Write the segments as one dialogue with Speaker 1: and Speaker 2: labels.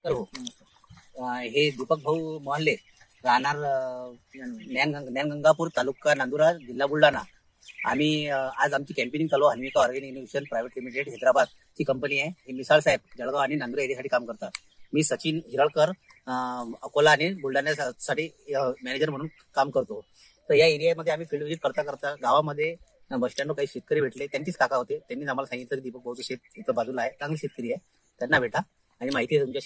Speaker 1: तर हो. हे दीपक भाऊ मोहल्ले राहणार ज्ञानगंगापूर तालुका नांदुरा जिल्हा बुलढाणा. आम्ही आज आमची कॅम्पेनिंग चालू Hanvika organic innovation private limited Hyderabad ची कंपनी आहे. हे मिसाळ साहेब जळगाव आणि नांदुरा एरियासाठी काम करतात. मी सचिन हिरळकर अकोला आणि बुलढाण्यासाठी मॅनेजर म्हणून काम करतो. तर या एरियामध्ये आम्ही फील्ड व्हिजिट करता करता गावामध्ये बस स्टँडवर काही शेतकरी भेटले. त्यांचीच काका होते. त्यांनी आम्हाला सांगितलं दीपक भाऊचं शेत इथं बाजूला आहे, चांगली शेतकरी आहे, त्यांना भेटा आणि माहिती आहे तुमच्या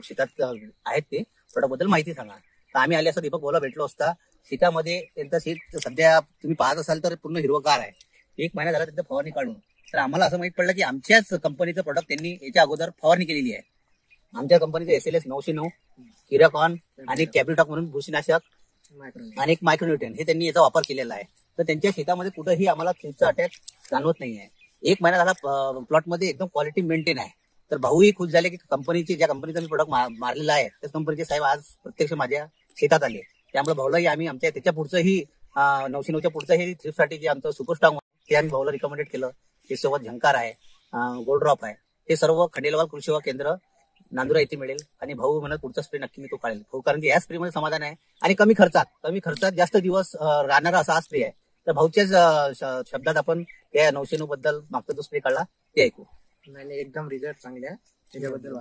Speaker 1: शेतात आहेत ते प्रोडक्ट बद्दल माहिती सांगा. तर आम्ही आले असं दीपक भाऊला भेटलो असता. शेतामध्ये त्यांचं शेत सध्या तुम्ही पाहत असाल तर पूर्ण हिरवगार आहे. 1 महिना झाला त्यांचं फवारणी काढून. तर आम्हाला असं माहित पडलं की आमच्याच कंपनीचं प्रोडक्ट त्यांनी याच्या अगोदर फवारणी केलेली आहे. आमच्या कंपनीचं SLS 909, किराकॉन आणि कॅप्रिटॉक म्हणून बुरशीनाशक आणि एक मायक्रोन्यूट्रिएंट हे त्यांनी याचा वापर केलेला आहे. तर त्यांच्या शेतामध्ये कुठेही आम्हाला थ्रिप्सचा अटॅक जाणवत नाही आहे. 1 महिना झाला प्लॉटमध्ये एकदम क्वालिटी मेंटेन आहे. तर भाऊही खुश झाले की ज्या कंपनीचा मी प्रोडक्ट मारलेला आहे त्याच कंपनीचे साहेब आज प्रत्यक्ष माझ्या शेतात आले. त्यामुळे भाऊलाही आम्ही त्याच्या पुढचंही 909च्या पुढचं हे थ्रिप्ससाठी जे आमचं सुपरस्टार ते आम्ही भाऊला रिकमेंडेड केलं. त्याच्यासोबत झंकार आहे, गोल्ड ड्रॉप आहे, हे सर्व खंडेलवाल कृषी सेवा केंद्र नांदुरा येथे मिळेल. आणि भाऊ म्हणत पुढचा स्प्रे नक्की मी तो काढेल भाऊ, कारण की या स्प्रे मध्ये समाधान आहे आणि कमी खर्चात जास्त दिवस राहणारा असा हा स्प्रे आहे. तर भाऊच्याच शब्दात आपण त्या 909 बद्दल मागचा जो स्प्रे काढला ते ऐकू.
Speaker 2: नाही, एकदम रिझल्ट चांगले आहे त्याच्याबद्दल.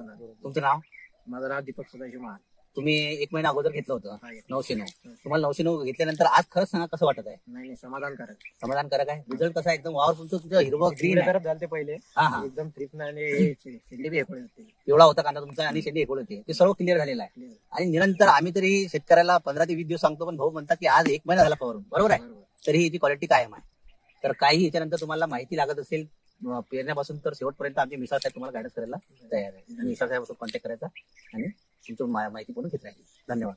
Speaker 1: तुमचं नाव?
Speaker 2: माझं नाव दीपक सदाशिव महान.
Speaker 1: तुम्ही 1 महिना अगोदर घेतलं होतं 909. तुम्हाला 909 घेतल्यानंतर आज खरंच सांगा कसं वाटत आहे?
Speaker 2: नाही,
Speaker 1: समाधानकारक आहे. रिझल्ट कसा आहे? एकदम वावर तुमचं हिरवं ग्रीन
Speaker 2: तरफ झाले पहिले एकदम ट्रिप आणि शेंडी बी हेकोळे होते.
Speaker 1: पिवळा होता कांदा तुमचा आणि शेंडी हेकोळे होते. ते सर्व क्लिअर झालेलं आहे. आणि निरंतर आम्ही तरी शेतकऱ्याला 15 ते 20 दिवस सांगतो, पण भाऊ म्हणतात की आज 1 महिना झाला फवारून. बरोबर आहे? तरी याची क्वालिटी कायम आहे. तर काही याच्यानंतर तुम्हाला माहिती लागत असेल पेरण्यापासून तर शेवटपर्यंत आमचे मिसाळ साहेब तुम्हाला गायडन्स करायला तयार आहे. मिसाळ साहेब कॉन्टॅक्ट करायचा आणि तुमची माहिती पूर्ण घेत राहील. धन्यवाद.